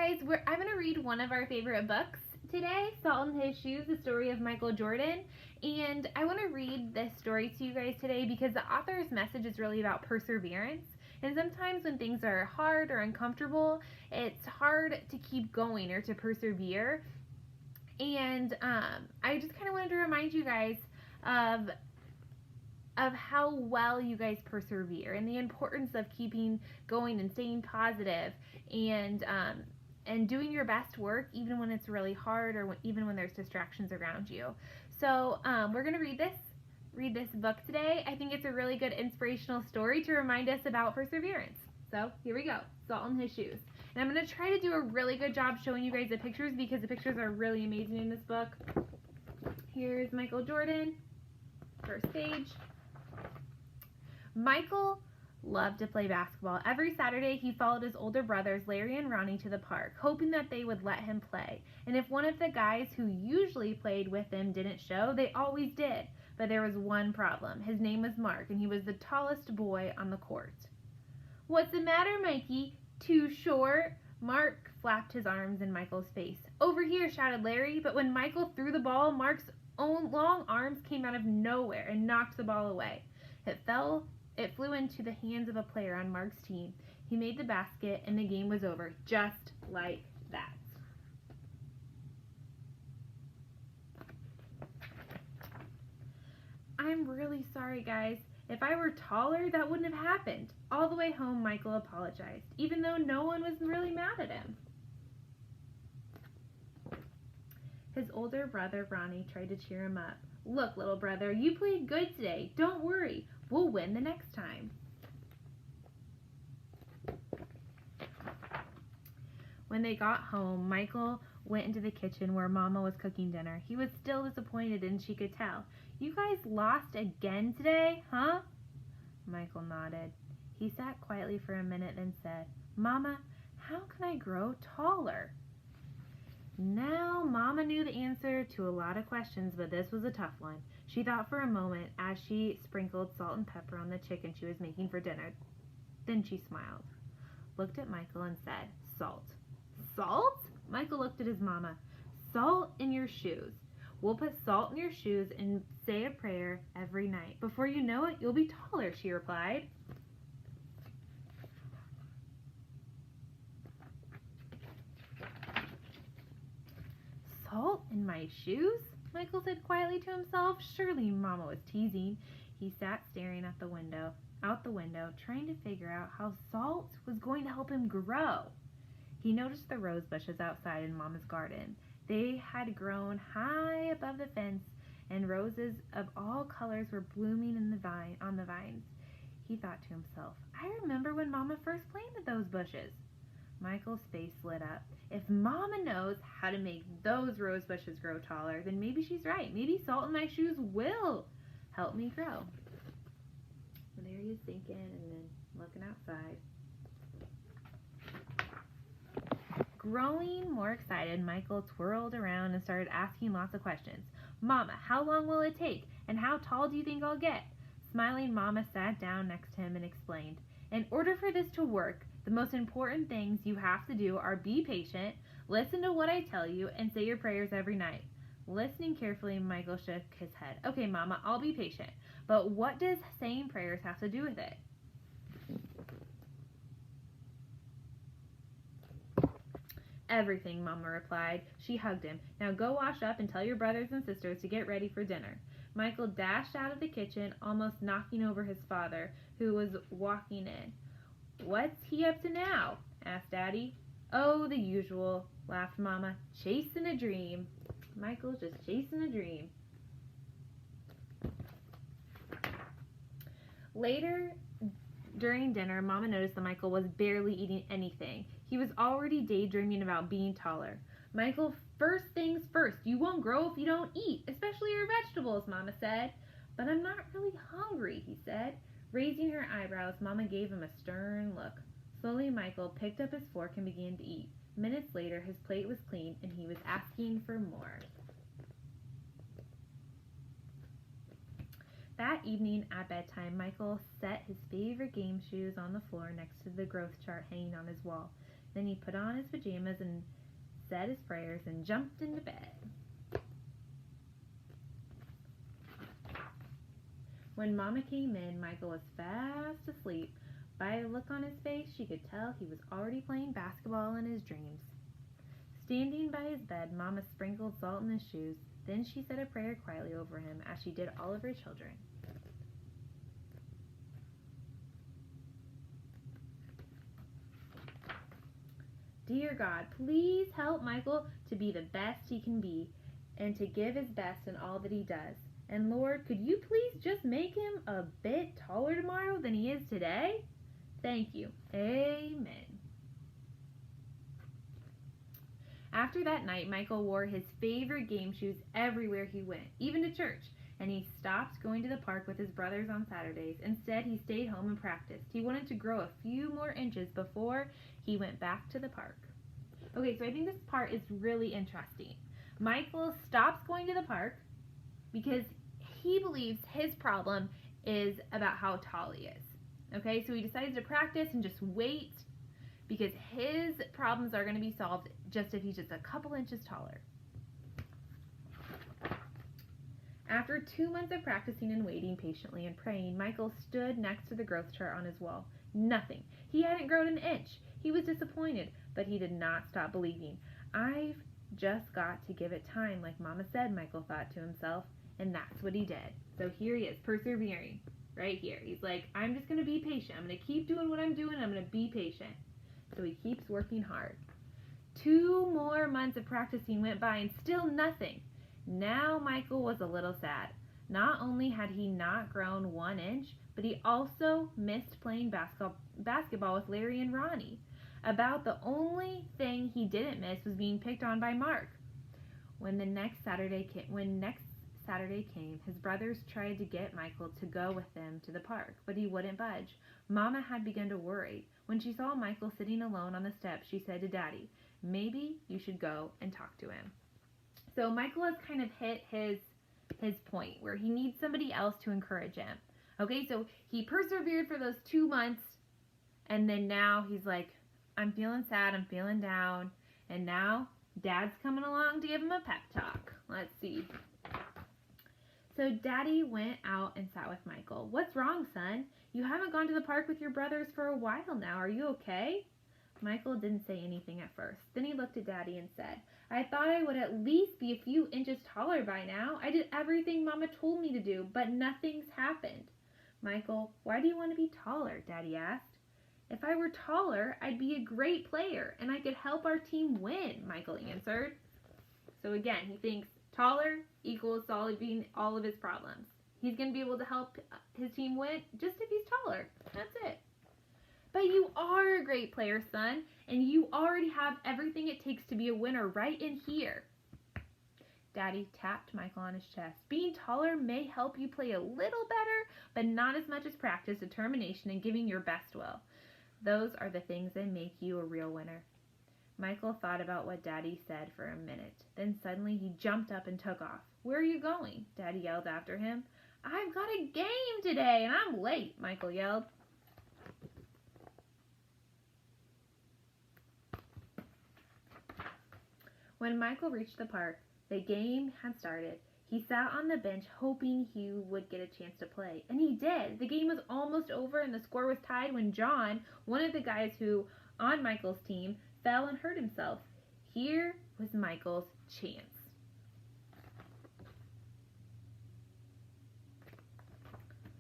guys, I'm going to read one of our favorite books today, Salt in His Shoes, the story of Michael Jordan. And I want to read this story to you guys today because the author's message is really about perseverance. And sometimes when things are hard or uncomfortable, it's hard to keep going or to persevere. And I just kind of wanted to remind you guys of how well you guys persevere and the importance of keeping going and staying positive and doing your best work even when it's really hard or even when there's distractions around you. So we're going to read this book today. I think it's a really good inspirational story to remind us about perseverance. So here we go, Salt in His Shoes. And I'm going to try to do a really good job showing you guys the pictures because the pictures are really amazing in this book. Here's Michael Jordan, first page. Michael loved to play basketball. Every Saturday he followed his older brothers, Larry and Ronnie, to the park, hoping that they would let him play. And if one of the guys who usually played with him didn't show, they always did. But there was one problem. His name was Mark, and he was the tallest boy on the court. "What's the matter, Mikey? Too short?" Mark flapped his arms in Michael's face. "Over here," shouted Larry, but when Michael threw the ball, Mark's own long arms came out of nowhere and knocked the ball away. It flew into the hands of a player on Mark's team. He made the basket, and the game was over, just like that. "I'm really sorry, guys. If I were taller, that wouldn't have happened." All the way home, Michael apologized, even though no one was really mad at him. His older brother, Ronnie, tried to cheer him up. "Look, little brother, you played good today. Don't worry. We'll win the next time." When they got home, Michael went into the kitchen where Mama was cooking dinner. He was still disappointed, and she could tell. "You guys lost again today, huh?" Michael nodded. He sat quietly for a minute, then said, "Mama, how can I grow taller?" Now, Mama knew the answer to a lot of questions, but this was a tough one. She thought for a moment as she sprinkled salt and pepper on the chicken she was making for dinner. Then she smiled, looked at Michael, and said, "Salt." "Salt?" Michael looked at his mama. "Salt in your shoes. We'll put salt in your shoes and say a prayer every night. Before you know it, you'll be taller," she replied. "Salt in my shoes?" Michael said quietly to himself. Surely Mama was teasing. He sat staring out the window, trying to figure out how salt was going to help him grow. He noticed the rose bushes outside in Mama's garden. They had grown high above the fence, and roses of all colors were blooming on the vines. He thought to himself, "I remember when Mama first planted those bushes." Michael's face lit up. If Mama knows how to make those rose bushes grow taller, then maybe she's right. Maybe salt in my shoes will help me grow. And there he is thinking and then looking outside. Growing more excited, Michael twirled around and started asking lots of questions. "Mama, how long will it take? And how tall do you think I'll get?" Smiling, Mama sat down next to him and explained, "In order for this to work, the most important things you have to do are be patient, listen to what I tell you, and say your prayers every night." Listening carefully, Michael shook his head. "Okay, Mama, I'll be patient. But what does saying prayers have to do with it?" "Everything," Mama replied. She hugged him. "Now go wash up and tell your brothers and sisters to get ready for dinner." Michael dashed out of the kitchen, almost knocking over his father, who was walking in. "What's he up to now?" asked Daddy. "Oh, the usual," laughed Mama. "Chasing a dream." Michael's just chasing a dream. Later, during dinner, Mama noticed that Michael was barely eating anything. He was already daydreaming about being taller. "Michael, first things first. You won't grow if you don't eat, especially your vegetables," Mama said. "But I'm not really hungry," he said. Raising her eyebrows, Mama gave him a stern look. Slowly, Michael picked up his fork and began to eat. Minutes later, his plate was clean, and he was asking for more. That evening at bedtime, Michael set his favorite game shoes on the floor next to the growth chart hanging on his wall. Then he put on his pajamas and said his prayers and jumped into bed. When Mama came in, Michael was fast asleep. By the look on his face, she could tell he was already playing basketball in his dreams. Standing by his bed, Mama sprinkled salt in his shoes. Then she said a prayer quietly over him, as she did all of her children. Dear God, please help Michael to be the best he can be and to give his best in all that he does. And Lord, could you please just make him a bit taller tomorrow than he is today? Thank you. Amen. After that night, Michael wore his favorite game shoes everywhere he went, even to church, and he stopped going to the park with his brothers on Saturdays. Instead, he stayed home and practiced. He wanted to grow a few more inches before he went back to the park. Okay, so I think this part is really interesting. Michael stops going to the park because he believes his problem is about how tall he is. Okay, so he decides to practice and just wait because his problems are going to be solved just if he's just a couple inches taller. After 2 months of practicing and waiting patiently and praying, Michael stood next to the growth chart on his wall. Nothing. He hadn't grown an inch. He was disappointed, but he did not stop believing. I've just got to give it time, like Mama said, Michael thought to himself, and that's what he did. So here he is, persevering, right here. He's like, I'm just going to be patient. I'm going to keep doing what I'm doing. I'm going to be patient. So he keeps working hard. 2 more months of practicing went by and still nothing. Now Michael was a little sad. Not only had he not grown 1 inch, but he also missed playing basketball with Larry and Ronnie. About the only thing he didn't miss was being picked on by Mark. When next Saturday came, his brothers tried to get Michael to go with them to the park, but he wouldn't budge. Mama had begun to worry. When she saw Michael sitting alone on the steps, she said to Daddy, maybe you should go and talk to him. So Michael has kind of hit his point where he needs somebody else to encourage him. Okay, so he persevered for those 2 months, and then now he's like, I'm feeling sad, I'm feeling down, and now Dad's coming along to give him a pep talk. Let's see. So Daddy went out and sat with Michael. What's wrong, son? You haven't gone to the park with your brothers for a while now. Are you okay? Michael didn't say anything at first. Then he looked at Daddy and said, I thought I would at least be a few inches taller by now. I did everything Mama told me to do, but nothing's happened. Michael, why do you want to be taller? Daddy asked. If I were taller, I'd be a great player, and I could help our team win, Michael answered. So again, he thinks taller equals solving all of his problems. He's going to be able to help his team win just if he's taller. That's it. But you are a great player, son, and you already have everything it takes to be a winner right in here. Daddy tapped Michael on his chest. Being taller may help you play a little better, but not as much as practice, determination, and giving your best will. Those are the things that make you a real winner. Michael thought about what Daddy said for a minute. Then suddenly he jumped up and took off. Where are you going? Daddy yelled after him. I've got a game today, and I'm late, Michael yelled. When Michael reached the park, the game had started. He sat on the bench hoping he would get a chance to play. And he did. The game was almost over and the score was tied when John, one of the guys who on Michael's team, fell and hurt himself. Here was Michael's chance.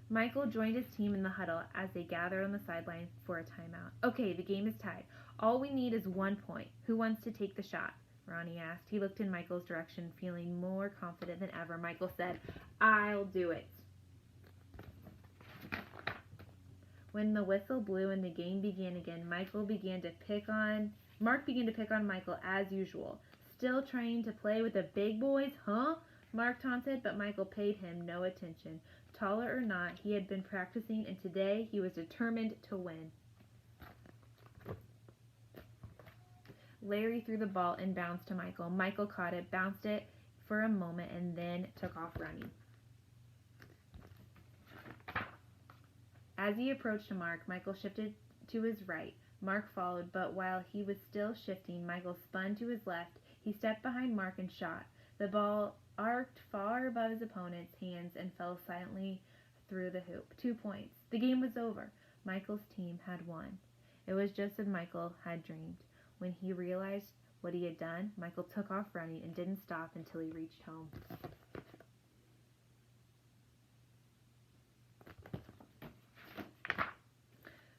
Michael joined his team in the huddle as they gathered on the sideline for a timeout. Okay, the game is tied. All we need is 1 point. Who wants to take the shot? Ronnie asked. He looked in Michael's direction, feeling more confident than ever. Michael said, I'll do it. When the whistle blew and the game began again, Mark began to pick on Michael as usual. Still trying to play with the big boys, huh? Mark taunted, but Michael paid him no attention. Taller or not, he had been practicing, and today he was determined to win. Larry threw the ball inbounds to Michael. Michael caught it, bounced it for a moment, and then took off running. As he approached Mark, Michael shifted to his right. Mark followed, but while he was still shifting, Michael spun to his left. He stepped behind Mark and shot. The ball arced far above his opponent's hands and fell silently through the hoop. 2 points. The game was over. Michael's team had won. It was just as Michael had dreamed. When he realized what he had done, Michael took off running and didn't stop until he reached home.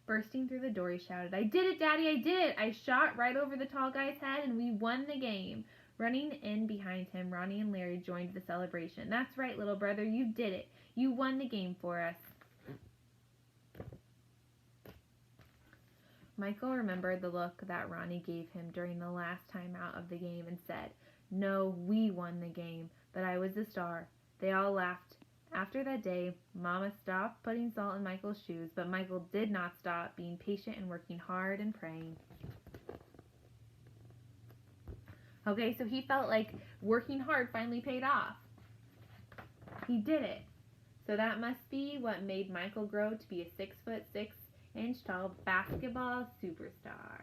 Bursting through the door, he shouted, "I did it, Daddy, I did it! I shot right over the tall guy's head and we won the game." Running in behind him, Ronnie and Larry joined the celebration. "That's right, little brother, you did it. You won the game for us." Michael remembered the look that Ronnie gave him during the last time out of the game and said, "No, we won the game, but I was the star." They all laughed. After that day, Mama stopped putting salt in Michael's shoes, but Michael did not stop being patient and working hard and praying. Okay, so he felt like working hard finally paid off. He did it. So that must be what made Michael grow to be a 6'6" tall basketball superstar.